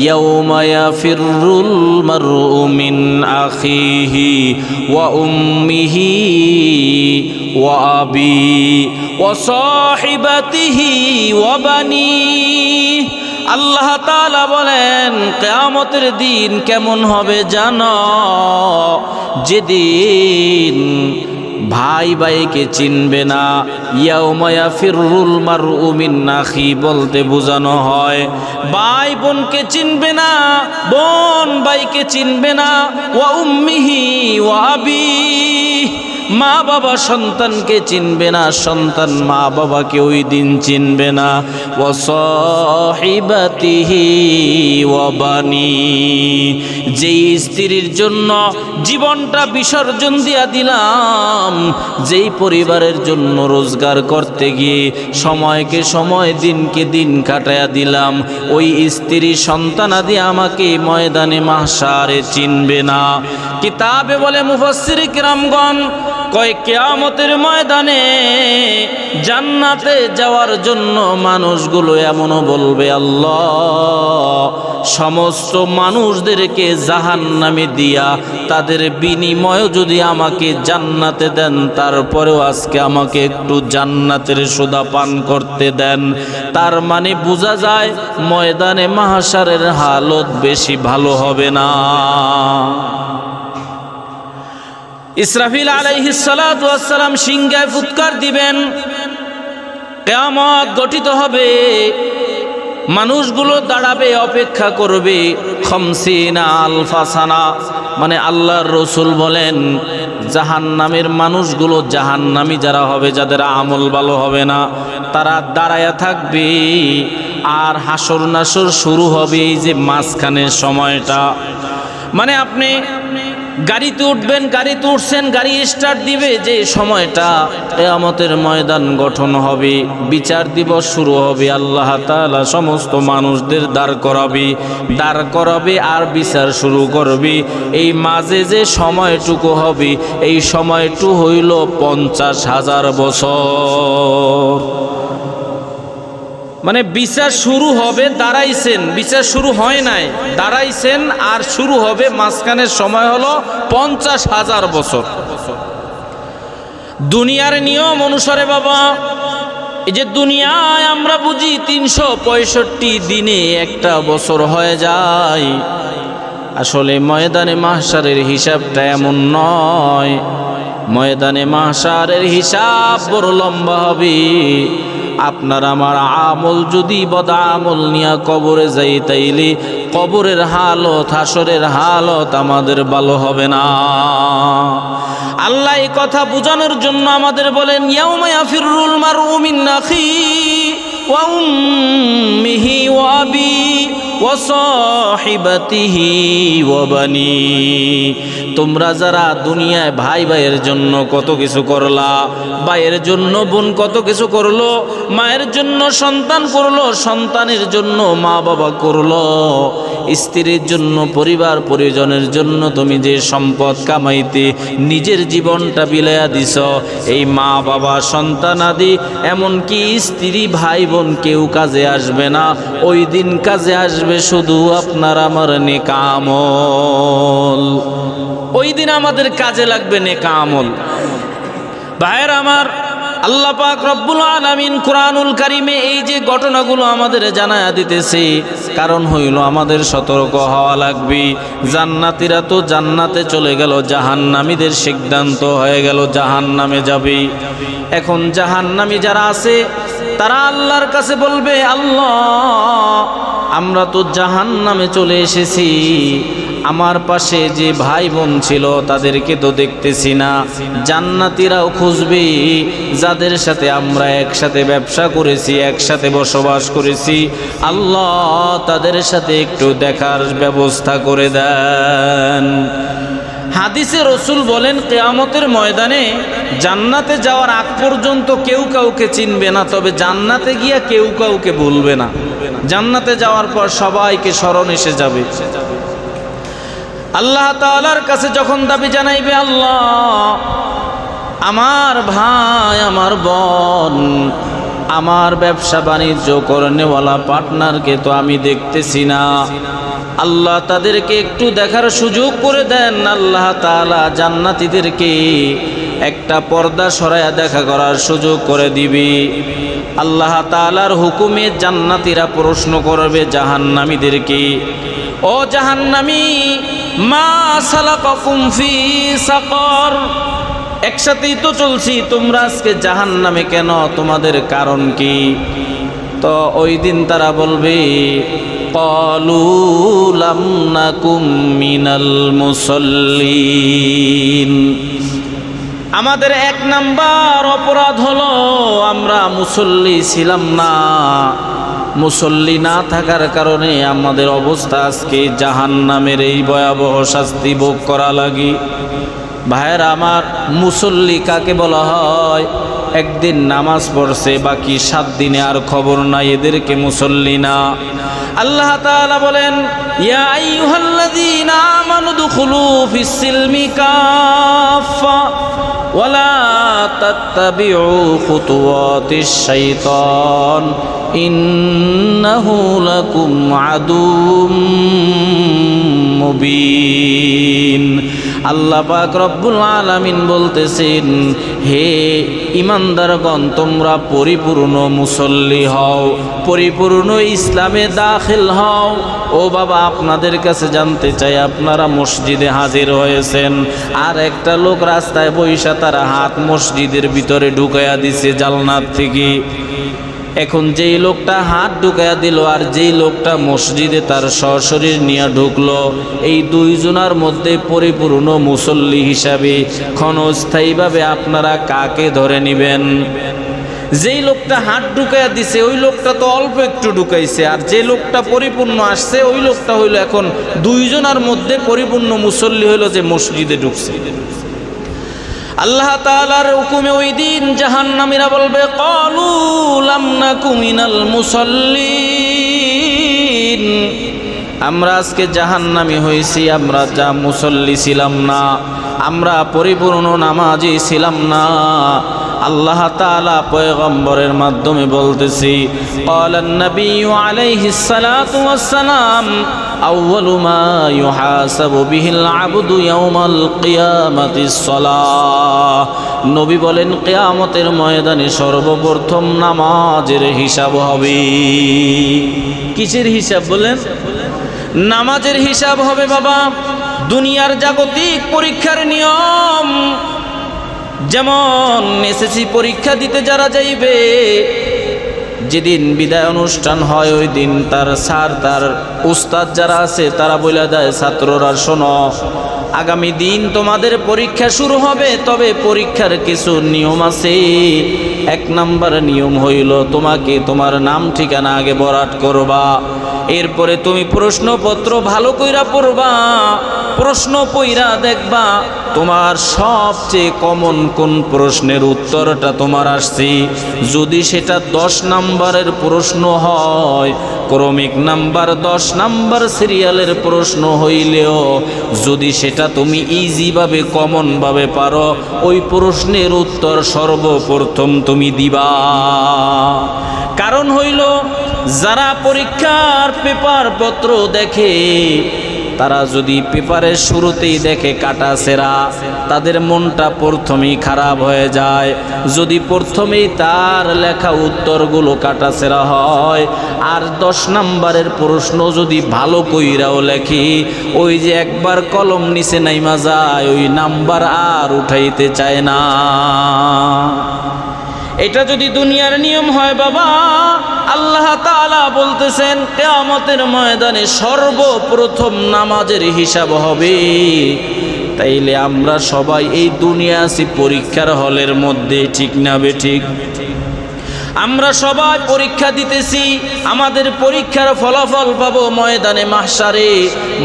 ইয়াউমা ইয়াফিরুল মারউ মিন আখিহি ওয়া উম্মিহি ওয়া আবি ওয়া সাহিবাতিহি ওয়া বানিহি। আল্লাহ তাআলা বলেন কিয়ামতের দিন কেমন হবে জানো? যেদিন ভাই ভাইকে চিনবে না। ইয়াউমা ইয়াফিরুল মারউ মিন আখি বলতে বোঝানো হয় ভাই বোনকে চিনবে না, বোন ভাইকে চিনবে না। ওয়া উম্মিহি ওয়া আবি, মা বাবা সন্তানকে চিনবে না, সন্তান মা বাবাকে ওই দিন চিনবে না। ওয়া সাহিবাতিহি ওয়া বানি, যেই স্ত্রীর জন্য জীবনটা বিসর্জন দিয়া দিলাম, যেই পরিবারের জন্য রোজগার করতে গিয়ে সময়কে সময় দিনকে দিন কাটায়া দিলাম, ওই স্ত্রী সন্তানাদি আমাকে ময়দানে মাহশারে চিনবে না। কিতাবে বলে মুফাসসির কিরামগণ কয় কিয়ামতের ময়দানে জান্নাতে যাওয়ার জন্য মানুষগুলো এমনও বলবে, আল্লাহ সমস্ত মানুষদেরকে জাহান্নামে দিয়া তাদের বিনিময় যদি আমাকে জান্নাতে দেন, তারপরেও আজকে আমাকে একটু জান্নাতের সুধা পান করতে দেন। তার মানে বোঝা যায় ময়দানে মাহশারের হালত বেশি ভালো হবে না। ইসরাফিল আলাইহিস সালাতু ওয়াস সালাম সিংহায় ফুৎকার দিবেন, কিয়ামত গঠিত হবে, মানুষগুলো দাঁড়াবে, অপেক্ষা করবে 50 আলফা সানা। মানে আল্লাহর রাসূল বলেন জাহান্নামের মানুষগুলো, জাহান্নামী যারা হবে, যাদের আমল ভালো হবে না, তারা দাঁড়ায়া থাকবে। আর হাসর নাসর শুরু হবে এই যে মাঝখানের সময়টা। মানে আপনি গাড়িতে উঠবেন, গাড়িতে উঠছেন, গাড়ি স্টার্ট দিবে, যে সময়টা কিয়ামতের ময়দান গঠন হবে, বিচার দিবস শুরু হবে, আল্লাহ তাআলা সমস্ত মানুষদের দাঁড় করাবে আর বিচার শুরু করবে। এই মাঝে যে সময়টুকু হবে, এই সময়টুকু হইল 50,000 বছর। মানে বিচার শুরু হবে, দাঁড়াইছেন, বিচার শুরু হয় নাই, দাঁড়াইছেন, আর শুরু হবে মাঝখানের সময় হলো 50,000 বছর। দুনিয়ার নিয়ম অনুসারে বাবা, এই যে দুনিয়ায় আমরা বুঝি 365 দিনে একটা বছর হয়ে যায়, আসলে ময়দানে মাহশারের হিসাবটা এমন নয়। ময়দানে মাহশারের হিসাব বড় লম্বা হবে। আপনার আমার আমল যদি বদআমল নিয়া কবরে যাই, তাইলে কবরের হালত, হাসরের হালত আমাদের ভালো হবে না। আল্লাহ এই কথা বোঝানোর জন্য আমাদের বলেন ইয়াউমা ইয়াফিরুল মারউ মিন আখিহি ওয়া উম্মিহি ওয়া আবি ওয়া সাহিবাতিহি ওয়া বানি। তোমরা যারা দুনিয়ায় ভাই ভাইয়ের জন্য কত কিছু করলা, ভাইয়ের জন্য বোন কত কিছু করলো, মায়ের জন্য সন্তান করলো, সন্তানের জন্য মা বাবা করলো, স্ত্রীর জন্য পরিবার পরিজনের জন্য তুমি যে সম্পদ কামাইতে নিজের জীবনটা বিলাইয়া দিছ, এই মা বাবা সন্তান আদি এমনকি স্ত্রী ভাই বোন কেউ কাজে আসবে না। ওই দিন কাজে আসবে শুধু আপনার আমার নেক আমল। ওই দিন আমাদের কাজে লাগবে নেক আমল। ভাইয়ের আমার, আল্লাহ পাক রব্বুল আলামিন কুরআনুল কারীমে এই যে ঘটনাগুলো আমাদের জানায়া দিতেছে, কারণ হইল আমাদের সতর্ক হওয়া লাগবে। জান্নাতীরা তো জান্নাতে চলে গেল, জাহান্নামীদের সিদ্ধান্ত হয়ে গেল জাহান্নামে যাবে। এখন জাহান্নামী যারা আছে তারা আল্লাহর কাছে বলবে, আল্লাহ আমরা তো জাহান্নামে চলে এসেছি, আমার পাশে যে ভাই বোন ছিল তাদেরকে তো দেখতেছি না। জান্নাতীরাও খুঁজবে যাদের সাথে আমরা একসাথে ব্যবসা করেছি, একসাথে বসবাস করেছি, আল্লাহ তাদের সাথে একটু দেখার ব্যবস্থা করে দেন। হাদিসে রসুল বলেন কিয়ামতের ময়দানে জান্নাতে যাওয়ার আগ পর্যন্ত কেউ কাউকে চিনবে না, তবে জান্নাতে গিয়া কেউ কাউকে ভুলবে না। জান্নাতে যাওয়ার পর সবাইকে স্মরণ এসে যাবে। আল্লাহ তাআলার কাছে যখন দাবি জানাইবে, আল্লাহ আমার ভাই আমার বোন আমার ব্যবসা বাণিজ্য করনেওয়ালা পার্টনারকে তো আমি দেখতেছি না। আল্লাহ তাদেরকে একটু দেখার সুযোগ করে দেন। আল্লাহ তাআলা জান্নাতীদেরকে একটা পর্দা সরায়া দেখা করার সুযোগ করে দিবি। আল্লাহ তাআলার হুকুমে জান্নাতীরা প্রশ্ন করবে জাহান্নামীদেরকে, ও জাহান্নামী, মা সালাকাকুম ফি সাকর, একসাথেই তো চলছি, তোমরা আজকে জাহান্নামে কেন, তোমাদের কারণ কি? তো ওই দিন তারা বলবে, ক্বালু লাম নাকুম মিনাল মুসাল্লিন, আমাদের এক নাম্বার অপরাধ হলো আমরা মুসল্লি ছিলাম না। মুসল্লি না থাকার কারণে আমাদের অবস্থা আজকে জাহান্নামের এই ভয়াবহ শাস্তি ভোগ করা লাগি। ভাইয়েরা আমার, মুসল্লি কাকে বলা হয়? একদিন নামাজ পড়ছে, বাকি 7 দিনে আর খবর নাই, এদেরকে মুসল্লি না। আল্লাহ তাআলা বলেন, ইয়া আইয়ুহাল্লাযীনা আমানু দুখুলু ফিস সিলমি কাফা ওয়ালা তাত্তাবিউ খুতুওয়াতিশ শাইতান ইন্নাহু লাকুম আদুউম মুবিন। আল্লাহ পাক রব্বুল আলামিন বলতেছেন, হে ইমানদারগণ, তোমরা পরিপূর্ণ মুসল্লি হও, পরিপূর্ণ ইসলামে দাখিল হও। ও বাবা, আপনাদের কাছে জানতে চাই, আপনারা মসজিদে হাজির হয়েছেন, আর একটা লোক রাস্তায় বইসা তারা হাত মসজিদের ভিতরে ঢুকাইয়া দিছে জালনার থেকে। এখন যেই লোকটা হাত ঢুকাইয়া দিল আর যেই লোকটা মসজিদে তার সশরীর নিয়ে ঢুকলো, এই দুইজনের মধ্যে পরিপূর্ণ মুসল্লি হিসাবে ক্ষণস্থায়ীভাবে আপনারা কাকে ধরে নেবেন? যেই লোকটা হাত ঢুকাইয়া দিছে ওই লোকটা তো অল্প একটু ঢুকাইছে, আর যে লোকটা পরিপূর্ণ আসছে ওই লোকটা হইল এখন দুইজনের মধ্যে পরিপূর্ণ মুসল্লি হইল যে মসজিদে ঢুকছে। আল্লাহ তাআলার হুকুমে ওই দিন জাহান্নামীরা বলবে, ক্বালু লাম নাকু মিনাল মুসাল্লিন, আমরা আজকে জাহান্নামী হয়েছি, আমরা যা মুসল্লি ছিলাম না, আমরা পরিপূর্ণ নামাজি ছিলাম না। আল্লাহ তাআলা পয়গম্বরের মাধ্যমে বলতেছি, ক্বালান নবিয়্যু আলাইহিস সালাতু ওয়াস সালাম, আউয়ালু মা ইউহাসাবু বিহিল আবদু ইয়াউমাল কিয়ামাতিস সালাহ। নবী বলেন, কিয়ামতের ময়দানে সর্বপ্রথম নামাজের হিসাব হবে। কিসের হিসাব বলেন? নামাজের হিসাব হবে বাবা। দুনিয়ার জাগতিক পরীক্ষার নিয়ম, যেমন এসএসসি পরীক্ষা দিতে যারা যাইবে, যেদিন বিদায় অনুষ্ঠান হয় ওই দিন তার স্যার, তার উস্তাদ যারা আছে তারা বলে দেয়, ছাত্ররা শোনো, আগামী দিন তোমাদের পরীক্ষা শুরু হবে, তবে পরীক্ষার কিছু নিয়ম আছে। 1 নাম্বার নিয়ম হইল, তোমাকে তোমার নাম ঠিকানা আগে বরাত করবা, এরপরে তুমি প্রশ্নপত্র ভালো কইরা পড়বা, প্রশ্ন পইরা দেখবা তোমার সবচেয়ে কমন কোন প্রশ্নের উত্তরটা তোমার আসছে। যদি সেটা 10 নাম্বারের প্রশ্ন হয়, ক্রমিক নাম্বার 10 নাম্বার সিরিয়ালের প্রশ্ন হইলেও যদি সেটা তুমি ইজিভাবে কমনভাবে পারো, ওই প্রশ্নের উত্তর সর্বপ্রথম তুমি দিবা। কারণ হইল, যারা পরীক্ষার পেপার পত্র দেখে, তারা যদি পেপারের শুরুতেই দেখে কাটা ছেঁড়া, তাদের মনটা প্রথমেই খারাপ হয়ে যায়। যদি প্রথমেই তার লেখা উত্তরগুলো কাটা ছেঁড়া হয়, আর 10 নাম্বারের প্রশ্ন যদি ভালো কইরাও লেখি, ওই যে একবার কলম নিচে নাইমা যায়, ওই নাম্বার আর উঠাইতে চায় না। এটা যদি দুনিয়ার নিয়ম হয় বাবা, আল্লাহ তাআলা বলতেছেন কিয়ামতের ময়দানে সর্বপ্রথম নামাজের হিসাব হবে। তাইলে আমরা সবাই এই দুনিয়া আছি পরীক্ষার হলের মধ্যে, ঠিক না বেঠিক? আমরা সবাই পরীক্ষা দিতেছি, আমাদের পরীক্ষার ফলাফল পাবো ময়দানে মাহশারে।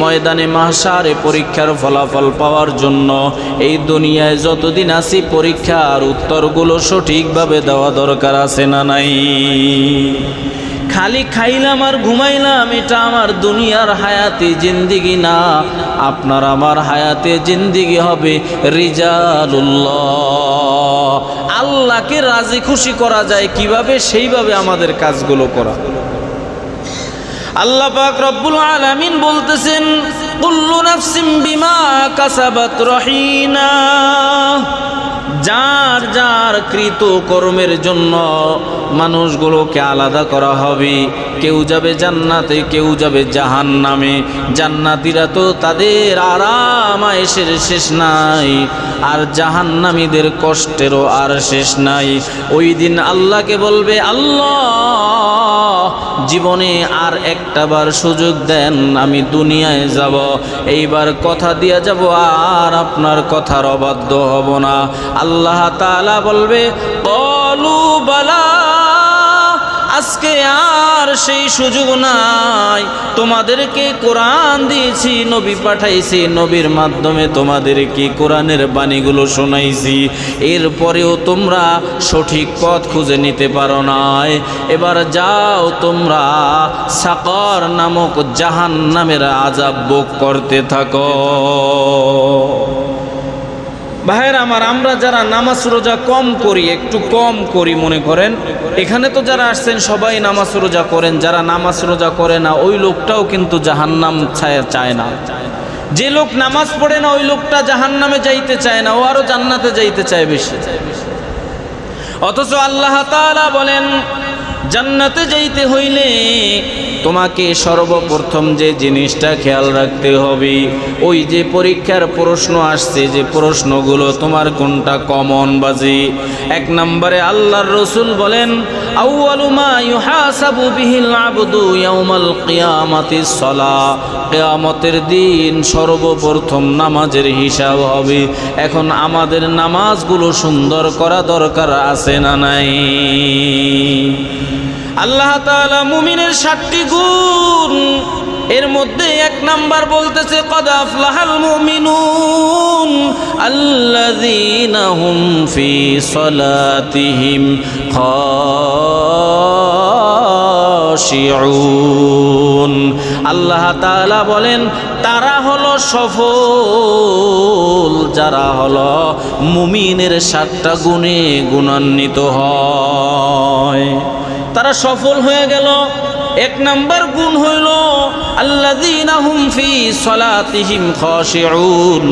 ময়দানে মাহশারে পরীক্ষার ফলাফল পাওয়ার জন্য এই দুনিয়ায় যতদিন আছি পরীক্ষার উত্তরগুলো সঠিকভাবে দেওয়া দরকার আছে না নাই? খালি খাইলাম আর ঘুমাইলাম, এটা আমার দুনিয়ার হায়াতে জিন্দিগি না। আপনার আমার হায়াতে জিন্দিগি হবে রিজালুল্লাহ। আল্লাহকে রাজি খুশি করা যায় কিভাবে, সেইভাবে আমাদের কাজগুলো করা। আল্লাহ পাক রব্বুল আলামিন বলতেছেন, কুল্লু নাফসিম বিমা কাসাবাত রহিনা। যার যার কৃত কর্মের জন্য মানুষগুলোকে আলাদা করা হবে। কেউ যাবে জান্নাতে, কেউ যাবে জাহান্নামে। জান্নাতীরা তো তাদের আরাম আয়েশের শেষ নাই, আর জাহান্নামীদের কষ্টেরও আর শেষ নাই। ওই দিন আল্লাহকে বলবে, আল্লাহ জীবনে আর একটাবার সুযোগ দেন, আমি দুনিয়ায় যাব, এইবার কথা দিয়া যাব, আর আপনার কথার অবাধ্য হব না। আল্লাহ তাআলা বলবে, ক্বালু বালা, আজকে আর সেই সুযোগ নাই। তোমাদেরকে কোরআন দিয়েছি, নবী পাঠাইছি, নবীর মাধ্যমে তোমাদেরকে কোরআনের বাণীগুলো শোনাইছি, এরপরেও তোমরা সঠিক পথ খুঁজে নিতে পারো নাই। এবার যাও তোমরা সাকর নামক জাহান্নামের আযাব ভোগ করতে থাকো। ভাইয়ের আমার, আমরা যারা নামাজ রোজা কম করি, একটু কম করি মনে করেন, এখানে তো যারা আসছেন সবাই নামাজ রোজা করেন, যারা নামাজ রোজা করে না ওই লোকটাও কিন্তু জাহান্নাম চায় না। যে লোক নামাজ পড়ে না ওই লোকটা জাহান্নামে যাইতে চায় না, ও আরো জান্নাতে যাইতে চায় বেশি। অথচ আল্লাহ তাআলা বলেন, জান্নাতে যাইতে হইলে তোমাকে সর্বপ্রথম যে জিনিসটা খেয়াল রাখতে হবে, ওই যে পরীক্ষার প্রশ্ন আসছে, যে প্রশ্নগুলো তোমার কোনটা কমন বাজি। এক নম্বরে আল্লাহর রাসূল বলেন, আউয়ালু মা ইউহাসাবু বিহিল আবদু ইয়াউমাল কিয়ামাতিস সালাহ। কিয়ামতের দিন সর্বপ্রথম নামাজের হিসাব হবে। এখন আমাদের নামাজগুলো সুন্দর করা দরকার আছে না নাই? আল্লাহ তাআলা মুমিনের 7টি গুণ, এর মধ্যে এক নাম্বার বলতেছে, কদ আফলাহাল মুমিনুন আল্লাযীনা হুম ফি সালাতিহিম খাশিউন। আল্লাহ তাআলা বলেন, তারা হলো সফল যারা হলো মুমিনের 7টা গুণে গুণান্বিত হয়। তারা সফল হয়ে গেল। এক নাম্বার গুণ হইল আল্লাযীনা হুম ফি সালাতিহিম খাশিউন।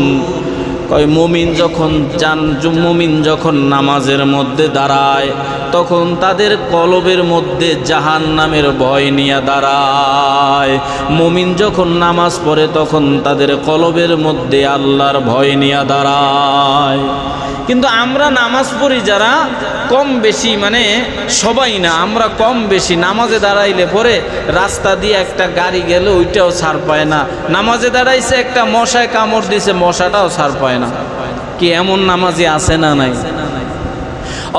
মুমিন যখন নামাজের মধ্যে দাঁড়ায়, তখন তাদের কলবের মধ্যে জাহান্নামের ভয় নিয়ে দাঁড়ায়। মুমিন যখন নামাজ পড়ে তখন তাদের কলবের মধ্যে আল্লাহর ভয় নিয়ে দাঁড়ায়। কিন্তু আমরা নামাজ পড়ি যারা, কম বেশি মানে সবাই না, আমরা কম বেশি নামাজে দাঁড়াইলে পরে রাস্তা দিয়ে একটা গাড়ি গেলে ওইটাও ছাড় পায় না। নামাজে দাঁড়াইছে, একটা মশায় কামড় দিছে, মশাটাও ছাড় পায় না। কি এমন নামাজি আছে না নাই?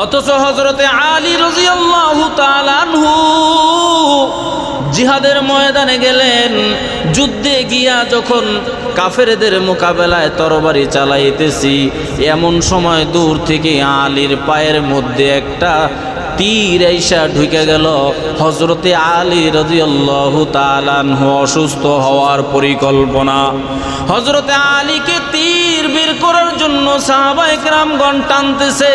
অথচ হযরতে আলী রাদিয়াল্লাহু তাআলা আনহু জিহাদের ময়দানে গেলেন। যুদ্ধে গিয়া যখন কাফেরদের মোকাবেলায় তরবারি চালাইতেছি, এমন সময় দূর থেকে আলীর পায়ের মধ্যে একটা তীর আইসা ঢুকে গেল। হযরতে আলী রাদিয়াল্লাহু তাআলা আনহু অসুস্থ হওয়ার পরিকল্পনা। হযরতে আলীকে তীর বের করার জন্য সাহাবায়ে কেরামগণ টানতেছে।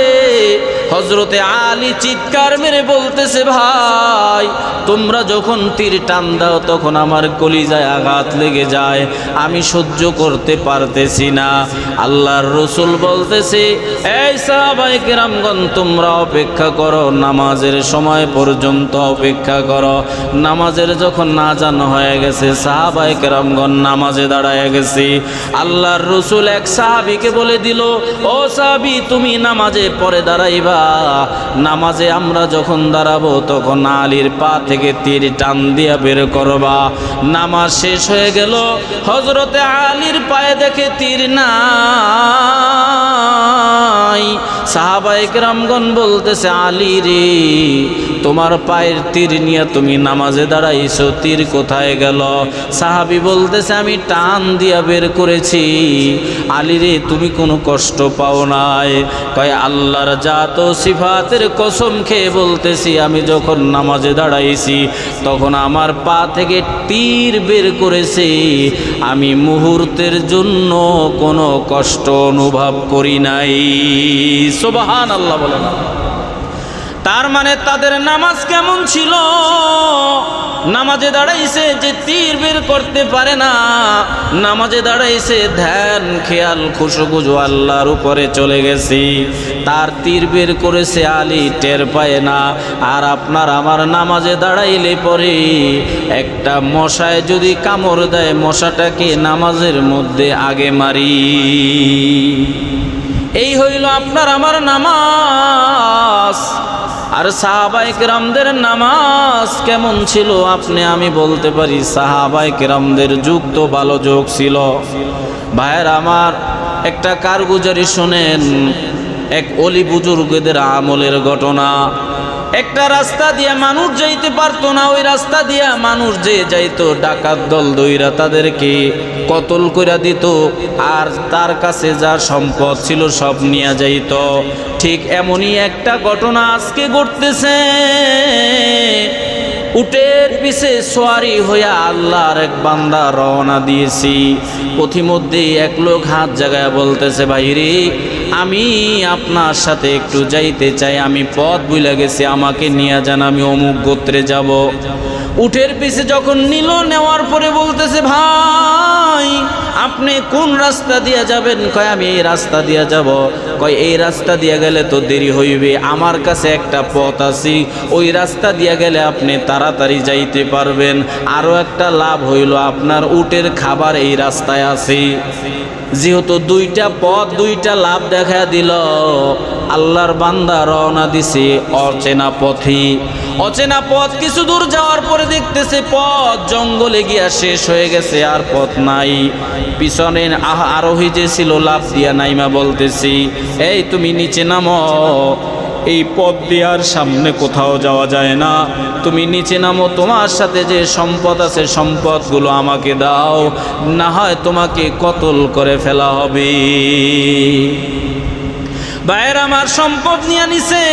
হযরতে আলী চিৎকার মেরে বলতেছে, ভাই তোমরা যখন তীর টান দাও তখন আমার কলিজায় আঘাত লেগে যায়, আমি সহ্য করতে পারতেছি না। আল্লাহর রাসূল বলতেছে, এই সাহাবায়ে কেরামগণ তোমরা অপেক্ষা করো, নামাজের সময় পর্যন্ত অপেক্ষা করো। নামাজের যখন আযান হয়ে গেছে, সাহাবায়ে কেরামগণ নামাজে দাঁড়ায় গেছে। আল্লাহর রাসূল এক সাহাবীকে বলে দিল, ও সাহাবী তুমি নামাজে পরে দাঁড়াইবা। নামাজে আমরা যখন দাঁড়াবো তখন আলীর পা থেকে তীর টান দিয়া বের করবা। নামাজ শেষ হয়ে গেল, হযরতে আলীর পায়ে দেখে তীর নাই। সাহাবায়ে কেরামগণ বলতেছে, আলী রে তোমার পায়ের তীর নিয়ে তুমি নামাজে দাঁড়াইছো, তীর কোথায় গেল? সাহাবী বলতেছে আমি টান দিয়া বের করেছি। আলী রে, তুমি কোনো কষ্ট পাও নাই? কয় আল্লাহর জাত ও সিফাতের কসম খেয়ে বলতেছি, আমি যখন নামাজে দাঁড়াইছি তখন আমার পা থেকে তীর বের করেছে, আমি মুহূর্তের জন্য কোনো কষ্ট অনুভব করি নাই। সুবহানাল্লাহ বলেন। তার মানে তাদের নামাজ কেমন ছিল? নামাজে দাঁড়াইছে যে তীর বের করতে পারে না, নামাজে দাঁড়াইছে ধ্যান খেয়াল খুশুখুজু আল্লাহর উপরে চলে গেছি, তার তীর বের করেছে আলী টের পায় না। আর আপনার আমার নামাজে দাঁড়াইলে পরে একটা মশায় যদি কামড় দেয়, মশাটাকে নামাজের মধ্যে আগে মারি। এই হইল আপনার আমার নামাজ। আর সাহাবায়ে কেরামদের নামাজ কেমন ছিল? আপনি আমি বলতে পারি সাহাবায়ে কেরামদের যুগ তো ভালো যুগ ছিল। ভাইয়ের আমার, একটা কারগুজারি শোনেন, এক অলি বুজুর্গদের আমলের ঘটনা। একটা রাস্তা দিয়ে মানুষ যাইতে পারতো না, ওই রাস্তা দিয়ে মানুষ যে যাইতো ডাকাত দল দইরা তাদেরকে কতল কইরা দিত, আর তার কাছে যা সম্পদ ছিল সব নিয়ে যাইত। ঠিক এমনই একটা ঘটনা আজকে ঘটতেছে। উটের পিছে সোয়ারি হইয়া আল্লাহর এক বান্দা রওনা দিয়েছি। পথিমধ্যে এক লোক হাত জাগায় বলতেছে, ভাই রে, আমি আপনার সাথে একটু যাইতে চাই, আমি পথ ভুলে গেছি, আমাকে নিয়ে যান, আমি অমুক গোত্রে যাব। উটের পিছে যখন নিল, নেওয়ার পরে বলতেছে, ভাই আপনি কোন রাস্তা দিয়ে যাবেন? কয় আমি এই রাস্তা দিয়ে যাব। কয় এই রাস্তা দিয়ে গেলে তো দেরি হইবে, আমার কাছে একটা পথ আছে, ওই রাস্তা দিয়ে গেলে আপনি তাড়াতাড়ি যাইতে পারবেন। আরও একটা লাভ হইল, আপনার উটের খাবার এই রাস্তায় আছে। যেহেতু দুইটা পথ, দুইটা লাভ দেখা দিল, আল্লাহর বান্দা রওনা দিছে অচেনা পথে। অচেনা পথ কিছু দূর যাওয়ার পরে দেখতেছে পথ জঙ্গলে গিয়া শেষ হয়ে গেছে, আর পথ নাই। পিছনে আরোহী যে ছিল লাভ দিয়া নাইমা বলতেছি, এই তুমি নিচে নামো, এই পথ দিয়ে আর সামনে কোথাও যাওয়া যায় না, তুমি নিচে নামো, তোমার সাথে যে সম্পদ আছে সম্পদগুলো আমাকে দাও, না হয় তোমাকে কতল করে ফেলা হবে। ভাইয়ের আমার, সম্পদ নিয়ে নিছে,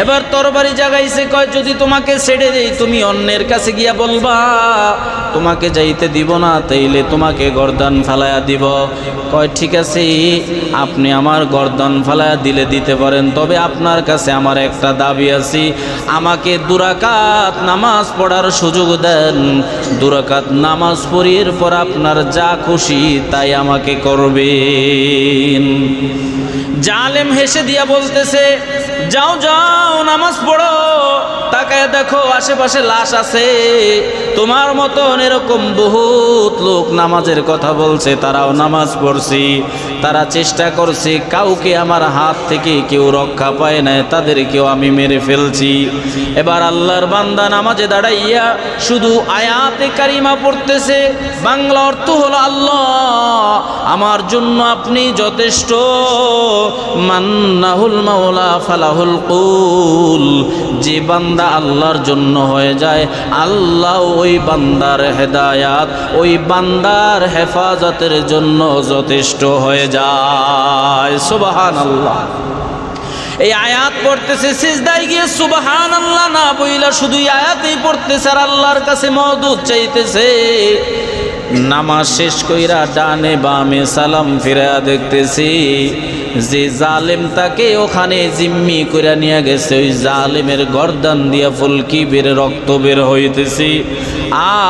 এবার তরবারি জাগাইছে। কয় যদি তোমাকে ছেড়ে দেই, তুমি অন্যের কাছে গিয়া বলবা তোমাকে যাইতে দিব না, তাইলে তোমাকে গর্দান ফালায়া দিব। কয় ঠিক আছে, আপনি আমার গর্দান ফালায়া দিলে দিতে পারেন, তবে আপনার কাছে আমার একটা দাবি আছে, আমাকে 2 রাকাত নামাজ পড়ার সুযোগ দেন। 2 রাকাত নামাজ পড়িয়ে পর আপনার যা খুশি তাই আমাকে করবেন। জালেম হেসে দিয়া বলতেছে, যাও যাও নামাজ পড়ো, তাকায় দেখো আশেপাশে লাশ আছে, তোমার মতন এরকম বহুত লোক নামাজের কথা বলছে, তারাও নামাজ পড়ছি, তারা চেষ্টা করছে, কাউকে আমার হাত থেকে কেউ রক্ষা পায় না, তাদেরকেও আমি মেরে ফেলছি। এবার আল্লাহর বান্দা নামাজে দাঁড়াইয়া শুধু আয়াতে কারিমা পড়তেছে, বাংলা অর্থ হলো, আল্লাহ আমার জন্য আপনি যথেষ্ট, মান্নাহুল মাওলা ফালাহুল কুল। যে বান্দা আল্লাহর জন্য হয়ে যায়, আল্লাহ ওই বান্দার হেদায়াত, ওই বান্দার হেফাজতের জন্য যথেষ্ট হয়ে যায়। সুবহানাল্লাহ। এই আয়াত পড়তেছে, সিজদায় গিয়ে সুবহানাল্লাহ না বইলা শুধু আয়াতেই পড়তেছে, আর আল্লাহর কাছে মওদুদ চাইতেছে। নামাজ শেষ কইরা ডানে বামে সালাম ফিরা দেখতেছি, যে জালেম তাকে ওখানে জিম্মি করে নিয়ে গেছে, ওই জালেমের গর্দান দিয়া ফুলকি বের রক্ত বের হইতেছি,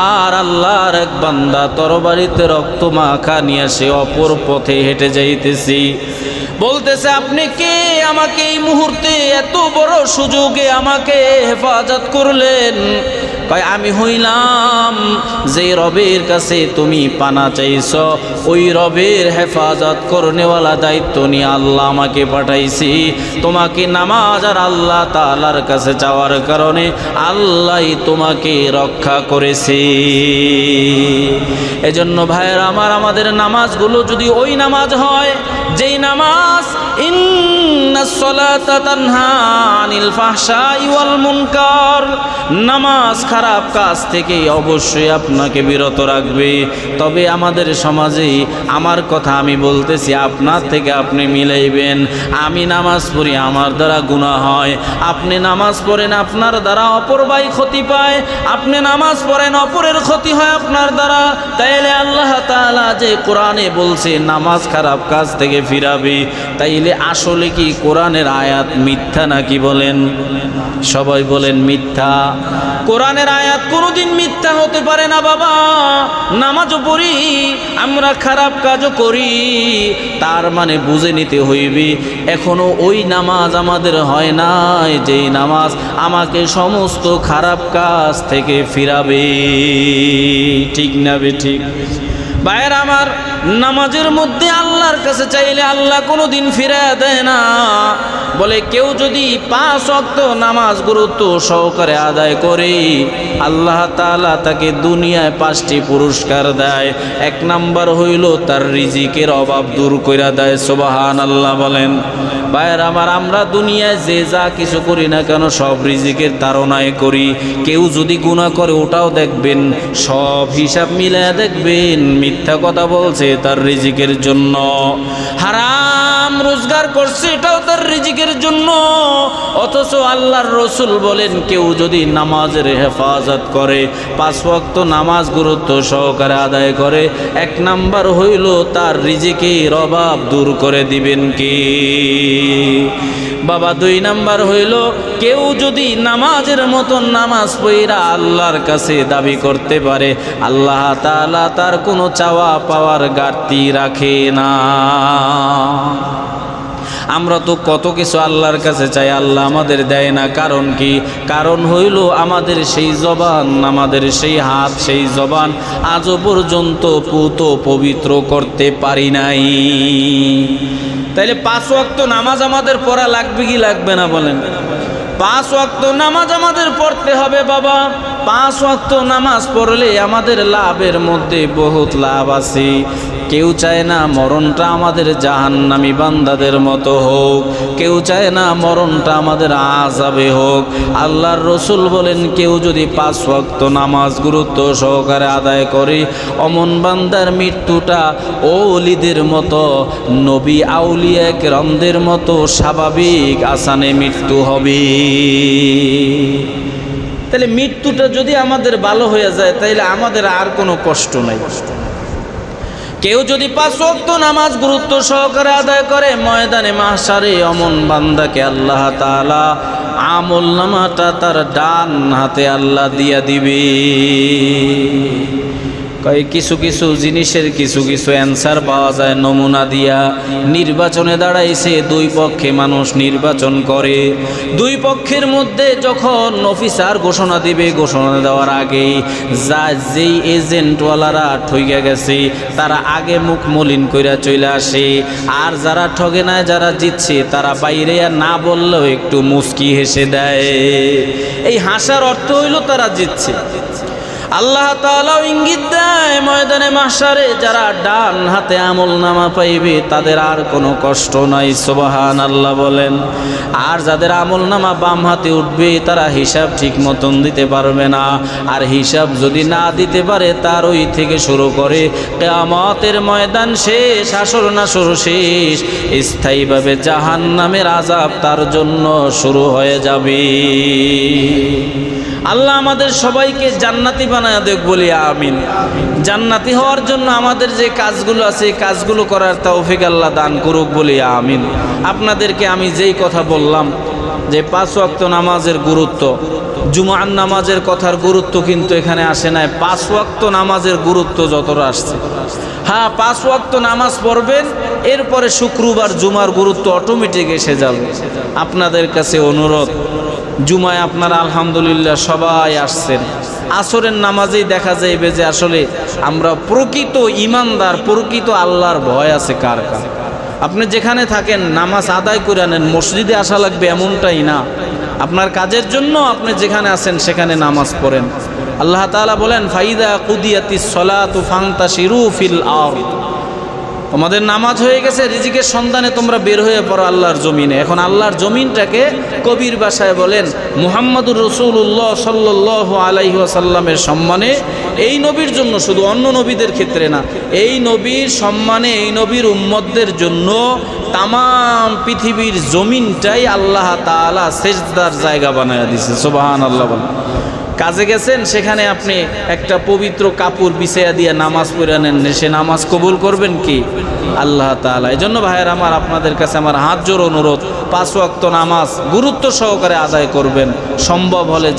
আর আল্লাহর এক বান্দা তরবারিতে রক্ত মাখা নিয়ে সে অপর পথে হেঁটে যাইতেছি। বলতেছে, আপনি কে? আমাকে এই মুহূর্তে এত বড় সুযোগে আমাকে হেফাজত করলেন? কয় আমি হইলাম যে রবের কাছে তুমি পানা চাইছ, ওই রবের হেফাজত করনেওয়ালা দায়িত্ব নিয়ে আল্লাহ আমাকে পাঠাইছি। তোমাকে নামাজ আর আল্লাহ তাআলার কাছে চাওয়ার কারণে আল্লাহ তোমাকে রক্ষা করেছে। এজন্য ভাইয়েরা আমার, আমাদের নামাজগুলো যদি ওই নামাজ হয় যেই নামাজ ইন্না ইন্নাস সালাতা তানহা আনিল ফাহশাই ওয়াল মুনকার, নামাজ খারাপ কাজ থেকে অবশ্যই আপনাকে বিরত রাখবে। তবে আমাদের সমাজে আমার কথা আমি বলতেছি, আপনার থেকে আপনি মিলাইবেন। আমি নামাজ পড়ি, আমার দ্বারা গুনাহ হয়। আপনি নামাজ পড়েন, আপনার দ্বারা অপর ভাই ক্ষতি পায়। আপনি নামাজ পড়েন, অপরের ক্ষতি হয় আপনার দ্বারা। তাইলে আল্লাহ তাআলা যে কোরআনে বলছে নামাজ খারাপ কাজ থেকে ফিরাবে, তাইলে আসলে কি কোরআনের আয়াত মিথ্যা নাকি বলেন? সবাই বলেন মিথ্যা। কোরআনের আয়াত কোনোদিন মিথ্যা হতে পারে না বাবা। নামাজও পড়ি, আমরা খারাপ কাজও করি, তার মানে বুঝে নিতে হইবে এখনো ওই নামাজ আমাদের হয় নাই যেই নামাজ আমাকে সমস্ত খারাপ কাজ থেকে ফিরাবে। ঠিক না বেঠিক? ভাইয়ের আমার, নামাজের মধ্যে আল্লাহর কাছে চাইলে আল্লাহ কোনোদিন ফিরিয়ে দেয় না। বলে কেউ যদি 5 ওয়াক্ত নামাজ গুরুত্ব সহকারে আদায় করে, আল্লাহ তাআলা তাকে দুনিয়ায় 5টি পুরস্কার দেয়। 1 নাম্বার হইল তার রিজিকের অভাব দূর কইরা দেয়। সুবহানাল্লাহ বলেন। ভাইয়ের আমার, আমরা দুনিয়ায় যে যা কিছু করি না কেন সব রিজিকের তাড়নায় করি। কেউ যদি গুনাহ করে ওটাও দেখবেন, সব হিসাব মিলায় দেখবেন মিথ্যা কথা বলছে তার রিজিকের জন্য। হারাম রোজগার করছে এটাও তার রিজিকের জন্য। অথচ আল্লাহর রসুল বলেন কেউ যদি নামাজের হেফাজত করে, 5 ওয়াক্ত নামাজ গুরুত্ব সহকারে আদায় করে, 1 নাম্বার হইল তার রিজিকের অভাব দূর করে দিবেন কি বাবা। 2 নাম্বার হইল কেউ যদি নামাজের মতন নামাজ পড়া আল্লাহর কাছে দাবি করতে পারে, আল্লাহ তাআলা তার কোনো চাওয়া পাওয়ার ঘাটতি রাখে না। আমরা তো কত কিছু আল্লাহর কাছে চাই, আল্লাহ আমাদের দেয় না। কারণ কি? কারণ হইল আমাদের সেই জবান, আমাদের সেই হাত, সেই জবান আজও পর্যন্ত পুত পবিত্র করতে পারি নাই। তাইলে 5 ওয়াক্ত নামাজ আমাদের পড়া লাগবে কি লাগবে না বলেন? 5 ওয়াক্ত নামাজ আমাদের পড়তে হবে বাবা। 5 ওয়াক্ত নামাজ পড়লে আমাদের লাভের মধ্যে বহুত লাভ আছে। কেউ চায় না মরণটা আমাদের জাহান্নামী বান্দাদের মতো হোক, কেউ চায় না মরণটা আমাদের আযাবে হোক। আল্লাহর রসুল বলেন কেউ যদি 5 ওয়াক্ত নামাজ গুরুত্ব সহকারে আদায় করে, অমন বান্দার মৃত্যুটা ওলিদের মতো, নবী আউলিয়া কেরামদের মতো স্বাভাবিক আসানে মৃত্যু হবে। তাহলে মৃত্যুটা যদি আমাদের ভালো হয়ে যায় তাইলে আমাদের আর কোনো কষ্ট নাই। কেউ যদি 5 ওয়াক্ত নামাজ গুরুত্ব সহকারে আদায় করে, ময়দানে মাহশারে অমন বান্দাকে আল্লাহ তাআলা আমলনামাটা তার ডান হাতে আল্লাহ দিয়া দিবে। কিছু কিছু জিনিসের কিছু কিছু অ্যান্সার পাওয়া যায় নমুনা দিয়া। নির্বাচনে দাঁড়াইছে, 2 পক্ষে মানুষ নির্বাচন করে। 2 পক্ষের মধ্যে যখন অফিসার ঘোষণা দিবে, ঘোষণা দেওয়ার আগেই যেই এজেন্টওয়ালারা ঠইগা গেছে তারা আগে মুখ মলিন কইরা চলে আসে, আর যারা ঠগে নাই, যারা জিতছে তারা বাইরে আর না বললেও একটু মুস্কি হেসে দেয়। এই হাসার অর্থ হইল তারা জিতছে। আল্লাহ তাআলা ইঙ্গিত দেয় ময়দানে মাহশারে যারা ডান হাতে আমলনামা পাইবে তাদের আর কোনো কষ্ট নাই। সুবহানাল্লাহ বলেন। আর যাদের আমলনামা বাম হাতে উঠবে তারা হিসাব ঠিক মতন দিতে পারবে না। আর হিসাব যদি না দিতে পারে তার ওই থেকে শুরু করে কিয়ামতের ময়দান শেষ, হাসর নাসর শেষ, স্থায়ীভাবে জাহান্নামের আযাব তার জন্য শুরু হয়ে যাবে। আল্লাহ আমাদের সবাইকে জান্নাতি বানায় দেখ বলি আমিন। জান্নাতি হওয়ার জন্য আমাদের যে কাজগুলো আছে এই কাজগুলো করার তৌফিক আল্লাহ দান করুক বলি আমিন। আপনাদেরকে আমি যেই কথা বললাম যে 5 ওয়াক্ত নামাজের গুরুত্ব, জুমার নামাজের কথার গুরুত্ব কিন্তু এখানে আসে নাই। 5 ওয়াক্ত নামাজের গুরুত্ব যতটা আসছে, হ্যাঁ 5 ওয়াক্ত নামাজ পড়বেন, এরপরে শুক্রবার জুমার গুরুত্ব অটোমেটিক এসে যাবে। আপনাদের কাছে অনুরোধ, জুমায় আপনারা আলহামদুলিল্লাহ সবাই আসছেন, আসরের নামাজেই দেখা যাইবে যে আসলে আমরা প্রকৃত ইমানদার, প্রকৃত আল্লাহর ভয় আছে কার কার। আপনি যেখানে থাকেন নামাজ আদায় করে নেন, মসজিদে আসা লাগবে এমনটাই না। আপনার কাজের জন্য আপনি যেখানে আছেন সেখানে নামাজ পড়েন। আল্লাহ তাআলা বলেন ফাইদা কুদিয়াতিস সালাতু ফান্তাশিরু ফিল আরদ, তোমাদের নামাজ হয়ে গেছে, রিজিকের সন্ধানে তোমরা বের হয়ে পড়ো আল্লাহর জমিনে। এখন আল্লাহর জমিনটাকে কবির ভাষায় বলেন মুহাম্মাদুর রাসূলুল্লাহ সাল্লাল্লাহু আলাইহি ওয়াসাল্লামের সম্মানে, এই নবীর জন্য, শুধু অন্য নবীদের ক্ষেত্রে না, এই নবীর সম্মানে, এই নবীর উম্মতদের জন্য তাম পৃথিবীর জমিনটাই আল্লাহ তাআলা সেজদার জায়গা বানায়া দিয়েছে। সুবহানাল্লাহ বলেন। কাজে গেছেন, সেখানে আপনি একটা পবিত্র কাপড় বিছাইয়া দিয়ে নামাজ পড়ে নেন, সে নামাজ কবুল করবেন কি? আল্লাহ তাআলা। এই জন্য ভাইয়ের আমার, আপনাদের কাছে আমার হাত জোড় অনুরোধ, 5 ওয়াক্ত নামাজ গুরুত্ব সহকারে আদায় করবেন, সম্ভব হলে